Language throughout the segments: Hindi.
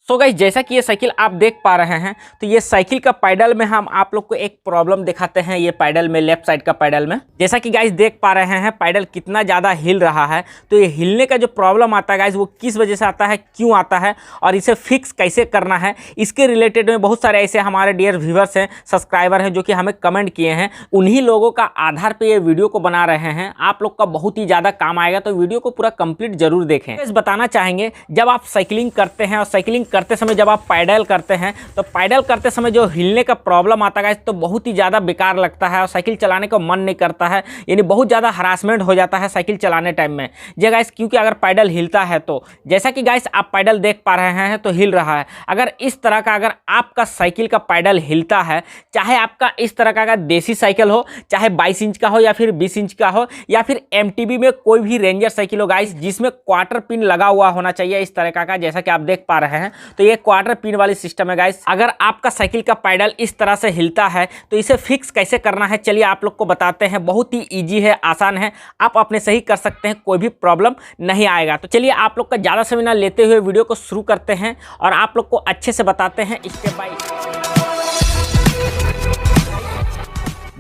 सो गाइस, जैसा कि ये साइकिल आप देख पा रहे हैं, तो ये साइकिल का पैडल में हम आप लोग को एक प्रॉब्लम दिखाते हैं। ये पैडल में, लेफ्ट साइड का पैडल में, जैसा कि गाइस देख पा रहे हैं, पैडल कितना ज़्यादा हिल रहा है। तो ये हिलने का जो प्रॉब्लम आता है गाइस, वो किस वजह से आता है, क्यों आता है और इसे फिक्स कैसे करना है, इसके रिलेटेड में बहुत सारे ऐसे हमारे डियर व्यूवर्स हैं, सब्सक्राइबर हैं, जो कि हमें कमेंट किए हैं। उन्हीं लोगों का आधार पर ये वीडियो को बना रहे हैं। आप लोग का बहुत ही ज़्यादा काम आएगा, तो वीडियो को पूरा कंप्लीट जरूर देखें। तो बताना चाहेंगे, जब आप साइकिलिंग करते हैं और साइकिलिंग करते समय जब आप पैडल करते हैं, तो पैडल करते समय जो हिलने का प्रॉब्लम आता है तो बहुत ही ज़्यादा बेकार लगता है और साइकिल चलाने को मन नहीं करता है, यानी बहुत ज़्यादा हरासमेंट हो जाता है साइकिल चलाने टाइम में। जी गाइस, क्योंकि अगर पैडल हिलता है तो जैसा कि गाइस आप पैडल देख पा रहे हैं, तो हिल रहा है। अगर इस तरह का अगर आपका साइकिल का पैडल हिलता है, चाहे आपका इस तरह का अगर देसी साइकिल हो, चाहे 22 इंच का हो या फिर 20 इंच का हो, या फिर MTB में कोई भी रेंजर साइकिल हो गाइस, जिसमें क्वार्टर पिन लगा हुआ होना चाहिए इस तरह का, जैसा कि आप देख पा रहे हैं, तो ये क्वार्टर पिन वाली सिस्टम है गाइस। अगर आपका साइकिल का पैडल इस तरह से हिलता है, तो इसे फिक्स कैसे करना है, चलिए आप लोग को बताते हैं। बहुत ही इजी है, आसान है, आप अपने से ही कर सकते हैं, कोई भी प्रॉब्लम नहीं आएगा। तो चलिए आप लोग का ज़्यादा समय ना लेते हुए वीडियो को शुरू करते हैं और आप लोग को अच्छे से बताते हैं स्टेप बाय स्टेप।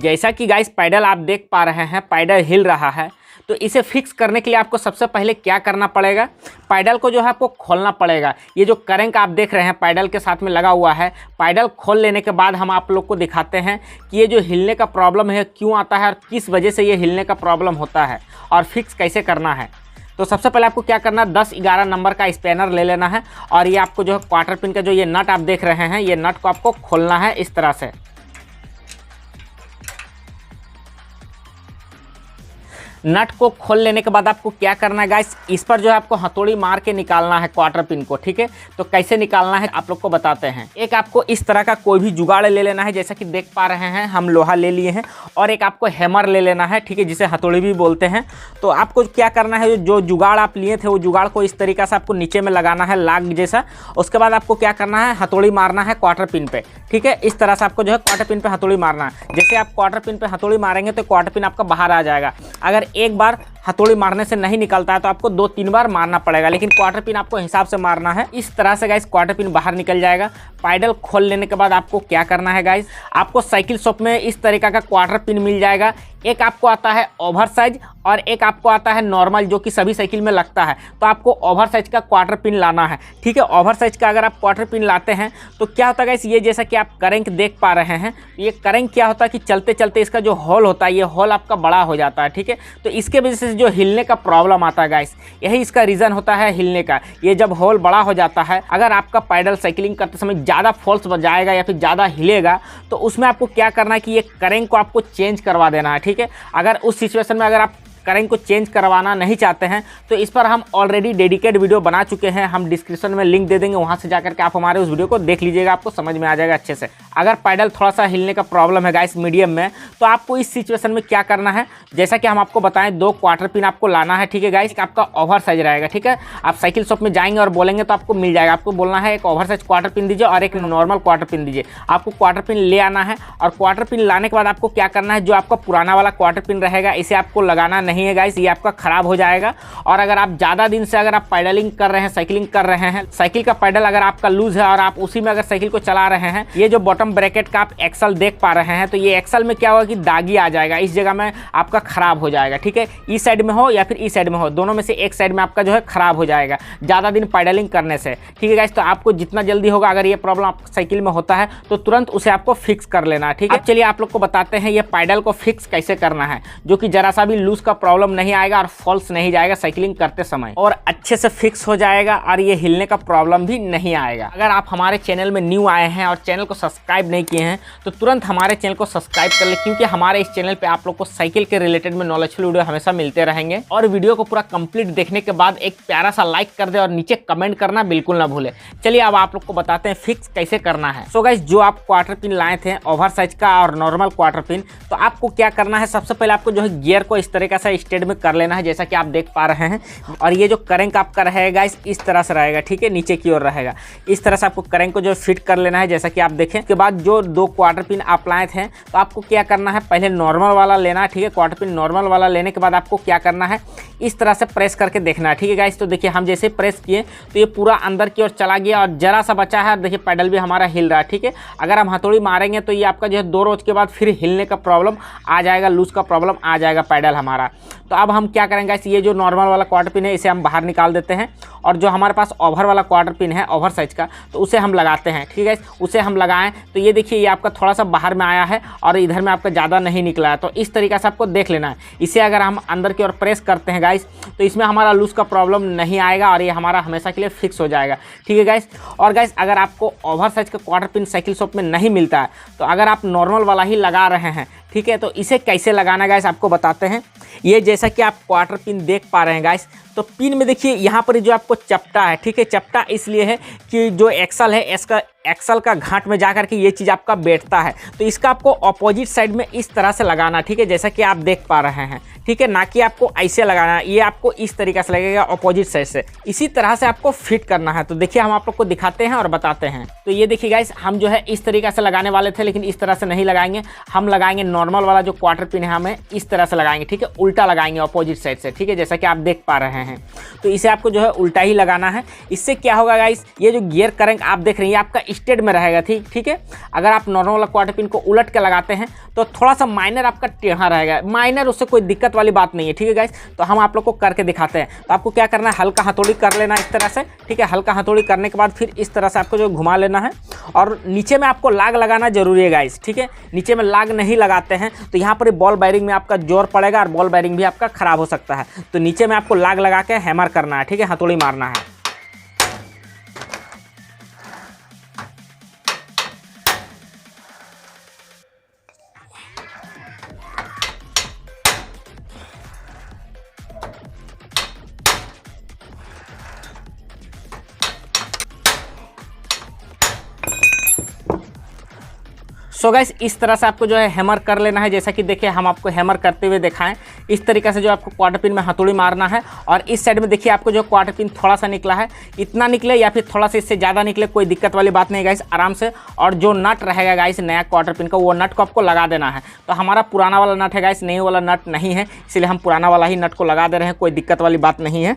जैसा कि गाइस पैडल आप देख पा रहे हैं, पैडल हिल रहा है, तो इसे फिक्स करने के लिए आपको सबसे पहले क्या करना पड़ेगा, पैडल को जो है आपको खोलना पड़ेगा। ये जो करेंट आप देख रहे हैं पैडल के साथ में लगा हुआ है, पैडल खोल लेने के बाद हम आप लोग को दिखाते हैं कि ये जो हिलने का प्रॉब्लम है क्यों आता है और किस वजह से ये हिलने का प्रॉब्लम होता है और फिक्स कैसे करना है। तो सबसे पहले आपको क्या करना है, 10-11 नंबर का स्पैनर ले लेना है और ये आपको जो है क्वार्टर पिन का जो ये नट आप देख रहे हैं, ये नट को आपको खोलना है इस तरह से। नट को खोल लेने के बाद आपको क्या करना है गाइस, इस पर जो है आपको हथौड़ी मार के निकालना है क्वार्टर पिन को, ठीक है। तो कैसे निकालना है आप लोग को बताते हैं। एक आपको इस तरह का कोई भी जुगाड़ ले लेना है, जैसा कि देख पा रहे हैं हम लोहा ले लिए हैं, और एक आपको हैमर ले लेना है, ठीक है, जिसे हथौड़ी भी बोलते हैं। तो आपको क्या करना है, जो जुगाड़ आप लिए थे वो जुगाड़ को इस तरीके से आपको नीचे में लगाना है लाग जैसा। उसके बाद आपको क्या करना है, हथौड़ी मारना है क्वार्टर पिन पे, ठीक है। इस तरह से आपको जो है क्वार्टर पिन पे हथौड़ी मारना है। जैसे आप क्वार्टर पिन पे हथौड़ी मारेंगे तो क्वार्टर पिन आपका बाहर आ जाएगा। अगर एक बार हथौड़ी मारने से नहीं निकलता है तो आपको 2-3 बार मारना पड़ेगा, लेकिन क्वार्टर पिन आपको हिसाब से मारना है। इस तरह से गाइस क्वार्टर पिन बाहर निकल जाएगा। पैडल खोल लेने के बाद आपको क्या करना है गाइस, आपको साइकिल शॉप में इस तरीका का क्वार्टर पिन मिल जाएगा। एक आपको आता है ओवर साइज और एक आपको आता है नॉर्मल, जो कि सभी साइकिल में लगता है। तो आपको ओवर साइज का क्वार्टर पिन लाना है, ठीक है। ओवर साइज का अगर आप क्वार्टर पिन लाते हैं तो क्या होता है गाइस, ये जैसा कि आप करेंट देख पा रहे हैं, ये करेंट क्या होता है कि चलते चलते इसका जो होल होता है, ये होल आपका बड़ा हो जाता है, ठीक है। तो इसके वजह से जो हिलने का प्रॉब्लम आता है गाइस, यही इसका रीज़न होता है हिलने का। ये जब होल बड़ा हो जाता है, अगर आपका पैडल साइकिलिंग करते समय ज़्यादा फोर्स बजाएगा या फिर ज़्यादा हिलेगा, तो उसमें आपको क्या करना है कि ये करेंट को आपको चेंज करवा देना है, ठीक है। अगर उस सिचुएशन में अगर आप करेंट को चेंज करवाना नहीं चाहते हैं, तो इस पर हम ऑलरेडी डेडिकेट वीडियो बना चुके हैं। हम डिस्क्रिप्शन में लिंक दे देंगे, वहां से जाकर के आप हमारे उस वीडियो को देख लीजिएगा, आपको समझ में आ जाएगा अच्छे से। अगर पैडल थोड़ा सा हिलने का प्रॉब्लम है गाइस मीडियम में, तो आपको इस सिचुएशन में क्या करना है, जैसा कि हम आपको बताएं, 2 क्वार्टर पिन आपको लाना है, ठीक है गाइस। आपका ओवर साइज रहेगा, ठीक है। आप साइकिल शॉप में जाएंगे और बोलेंगे तो आपको मिल जाएगा। आपको बोलना है एक ओवर साइज क्वार्टर पिन दीजिए और एक नॉर्मल क्वार्टर पिन दीजिए। आपको क्वार्टर पिन ले आना है और क्वार्टर पिन लाने के बाद आपको क्या करना है, जो आपका पुराना वाला क्वार्टर पिन रहेगा, इसे आपको लगाना नहीं है गाइस, ये आपका खराब हो जाएगा। और अगर आप ज़्यादा दिन से अगर आप पैडलिंग कर रहे हैं, साइकिलिंग कर रहे हैं, साइकिल का पैडल अगर आपका लूज है और आप उसी में अगर साइकिल को चला रहे हैं, ये जो बॉटम ब्रैकेट का आप एक्सल देख पा रहे हैं, तो ये एक्सल में क्या होगा कि दागी आ जाएगा, इस जगह में आपका खराब हो जाएगा, ठीक है। इस साइड में हो या फिर इस साइड में हो, दोनों में से एक साइड में आपका जो है खराब हो जाएगा ज़्यादा दिन पैडलिंग करने से, ठीक है गाइस। तो आपको जितना जल्दी होगा, अगर ये प्रॉब्लम आपको साइकिल में होता है तो तुरंत उसे आपको फिक्स कर लेना है, ठीक है। चलिए आप लोग को बताते हैं ये पैडल को फिक्स कैसे करना है, जो कि जरा सा भी लूज का प्रॉब्लम नहीं आएगा और फॉल्स नहीं जाएगा साइकिलिंग करते समय, और अच्छे से फिक्स हो जाएगा और ये हिलने का प्रॉब्लम भी नहीं आएगा। अगर आप हमारे चैनल में न्यू आए हैं और चैनल को सब्सक्राइब नहीं किए हैं, तो तुरंत हमारे चैनल को सब्सक्राइब कर ले, क्योंकि हमारे इस चैनल पे आप लोग को साइकिल के रिलेटेड में नॉलेजफुल वीडियो हमेशा मिलते रहेंगे। और वीडियो को पूरा कंप्लीट देखने के बाद एक प्यारा सा लाइक कर दे और नीचे कमेंट करना बिल्कुल ना भूले। चलिए अब आप लोग को बताते हैं फिक्स कैसे करना है। सो गाइस, जो आप क्वार्टर पिन लाए थे ओवर साइज का और नॉर्मल क्वार्टर पिन, तो आपको क्या करना है, सबसे पहले आपको जो है गियर को इस तरीके से स्टेट में कर लेना है जैसा कि आप देख पा रहे हैं। और ये जो करेंक आपका रहेगा गाइस इस तरह से रहेगा, ठीक है, नीचे की ओर रहेगा। इस तरह से आपको करेंक को जो फिट कर लेना है जैसा कि आप देखें। उसके बाद जो 2 क्वार्टर पिन आप लाए थे तो आपको क्या करना है, पहले नॉर्मल वाला लेना है, ठीक है। क्वार्टर पिन नॉर्मल वाला लेने के बाद आपको क्या करना है, इस तरह से प्रेस करके देखना है, ठीक है गाइस। तो देखिए हम जैसे प्रेस किए तो ये पूरा अंदर की ओर चला गया और जरा सा बचा है। देखिए पैडल भी हमारा हिल रहा है, ठीक है। अगर हम हथौड़ी मारेंगे तो ये आपका जो है 2 रोज के बाद फिर हिलने का प्रॉब्लम आ जाएगा, लूज का प्रॉब्लम आ जाएगा पैडल हमारा। तो अब हम क्या करेंगे गाइस, ये जो नॉर्मल वाला क्वार्टर पिन है इसे हम बाहर निकाल देते हैं और जो हमारे पास ओवर वाला क्वार्टर पिन है ओवर साइज का तो उसे हम लगाते हैं, ठीक है। उसे हम लगाएं तो ये देखिए ये आपका थोड़ा सा बाहर में आया है और इधर में आपका ज़्यादा नहीं निकला है। तो इस तरीके से आपको देख लेना है। इसे अगर हम अंदर की ओर प्रेस करते हैं गाइस तो इसमें हमारा लूज का प्रॉब्लम नहीं आएगा और ये हमारा हमेशा के लिए फिक्स हो जाएगा, ठीक है गाइस। और गाइस अगर आपको ओवर साइज का क्वार्टर पिन साइकिल शॉप में नहीं मिलता है तो अगर आप नॉर्मल वाला ही लगा रहे हैं, ठीक है, तो इसे कैसे लगाना गाइस आपको बताते हैं। ये जैसा कि आप क्वार्टर पिन देख पा रहे हैं गाइस, तो पिन में देखिए यहाँ पर जो आपको चपटा है, ठीक है। चपटा इसलिए है कि जो एक्सल है इसका एक्सल का घाट में जाकर के ये चीज़ आपका बैठता है। तो इसका आपको अपोजिट साइड में इस तरह से लगाना, ठीक है, जैसा कि आप देख पा रहे हैं, ठीक है। ना कि आपको ऐसे लगाना, ये आपको इस तरीके से लगेगा अपोजिट साइड से। इसी तरह से आपको फिट करना है। तो देखिए हम आप लोग को दिखाते हैं और बताते हैं। तो ये देखिए गाइस हम जो है इस तरीके से लगाने वाले थे लेकिन इस तरह से नहीं लगाएंगे, हम लगाएंगे नॉर्मल वाला जो क्वार्टर पिन है हमें इस तरह से लगाएंगे, ठीक है, उल्टा लगाएंगे अपोजिट साइड से, ठीक है, जैसा कि आप देख पा रहे हैं। तो इसे आपको जो है उल्टा ही लगाना है। इससे क्या होगा गाइस, ये जो गियर करेंट आप देख रहे हैं ये आपका स्टेट में रहेगा, ठीक है। अगर आप नॉर्मल वाला क्वार्टर पिन को उलट के लगाते हैं तो थोड़ा सा माइनर आपका टेढ़ा रहेगा, माइनर, उससे कोई दिक्कत वाली बात नहीं है, ठीक है गाइस। तो हम आप लोग को करके दिखाते हैं। तो आपको क्या करना है, हल्का हथौड़ी कर लेना इस तरह से, ठीक है। हल्का हथौड़ी करने के बाद फिर इस तरह से आपको जो घुमा लेना है और नीचे में आपको लाग लगाना जरूरी है गाइस, ठीक है। नीचे में लाग नहीं लगाते हैं तो यहाँ पर बॉल बेयरिंग में आपका जोर पड़ेगा और बॉल बेयरिंग भी आपका खराब हो सकता है। तो नीचे में आपको लाग लगा के हैमर करना है, ठीक है, हथौड़ी मारना है। सो गाइस इस तरह से आपको जो है हैमर कर लेना है, जैसा कि देखिए हम आपको हैमर करते हुए दिखाएं। इस तरीके से जो आपको क्वार्टर पिन में हथौड़ी मारना है और इस साइड में देखिए आपको जो क्वार्टर पिन थोड़ा सा निकला है, इतना निकले या फिर थोड़ा सा इससे ज़्यादा निकले कोई दिक्कत वाली बात नहीं गाइस, आराम से। और जो नट रहेगा गाइस नया क्वार्टर पिन का वो नट को आपको लगा देना है। तो हमारा पुराना वाला नट है गाइस, नई वाला नट नहीं है, इसलिए हम पुराना वाला ही नट को लगा दे रहे हैं, कोई दिक्कत वाली बात नहीं है।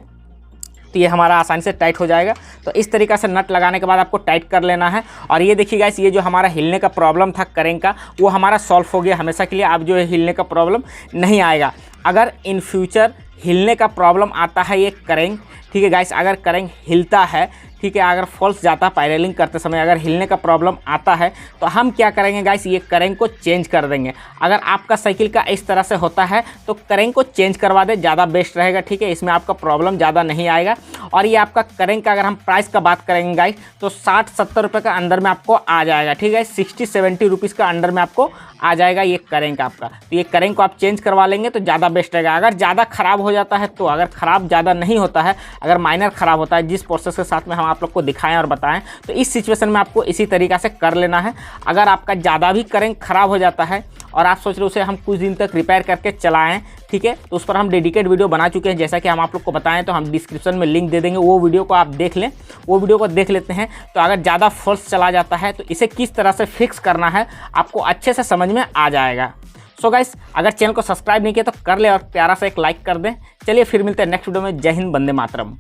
तो ये हमारा आसानी से टाइट हो जाएगा। तो इस तरीक़े से नट लगाने के बाद आपको टाइट कर लेना है। और ये देखिए गाइस ये जो हमारा हिलने का प्रॉब्लम था करेंट का वो हमारा सॉल्व हो गया हमेशा के लिए। अब जो है हिलने का प्रॉब्लम नहीं आएगा। अगर इन फ्यूचर हिलने का प्रॉब्लम आता है ये करेंट, ठीक है गाइस, अगर करेंट हिलता है, ठीक है, अगर फॉल्स जाता है पैडलिंग करते समय अगर हिलने का प्रॉब्लम आता है तो हम क्या करेंगे गाइस, ये करेंट को चेंज कर देंगे। अगर आपका साइकिल का इस तरह से होता है तो करेंट को चेंज करवा दे, ज़्यादा बेस्ट रहेगा, ठीक है, इसमें आपका प्रॉब्लम ज़्यादा नहीं आएगा। और ये आपका करेंट का अगर हम प्राइस का बात करेंगे गाइस तो 60-70 रुपये का अंदर में आपको आ जाएगा, ठीक है, 60-70 रुपीज़ का अंडर में आपको आ जाएगा ये करेंट आपका। तो ये करेंट को आप चेंज करवा लेंगे तो ज़्यादा बेस्ट रहेगा। अगर ज़्यादा ख़राब हो जाता है तो, अगर ख़राब ज़्यादा नहीं होता है, अगर माइनर ख़राब होता है जिस प्रोसेस के साथ में हम आप लोग को दिखाएं और बताएं, तो इस सिचुएशन में आपको इसी तरीक़ा से कर लेना है। अगर आपका ज़्यादा भी करेंट ख़राब हो जाता है और आप सोच रहे हो उसे हम कुछ दिन तक रिपेयर करके चलाएं, ठीक है, तो उस पर हम डेडिकेट वीडियो बना चुके हैं, जैसा कि हम आप लोग को बताएं तो हम डिस्क्रिप्शन में लिंक दे देंगे, वो वीडियो को आप देख लें, वो वीडियो को देख लेते हैं। तो अगर ज़्यादा फॉल्स चला जाता है तो इसे किस तरह से फिक्स करना है आपको अच्छे से समझ में आ जाएगा। सो गाइस अगर चैनल को सब्सक्राइब नहीं किया तो कर ले और प्यारा सा एक लाइक कर दें। चलिए फिर मिलते हैं नेक्स्ट वीडियो में। जय हिंद, वंदे मातरम।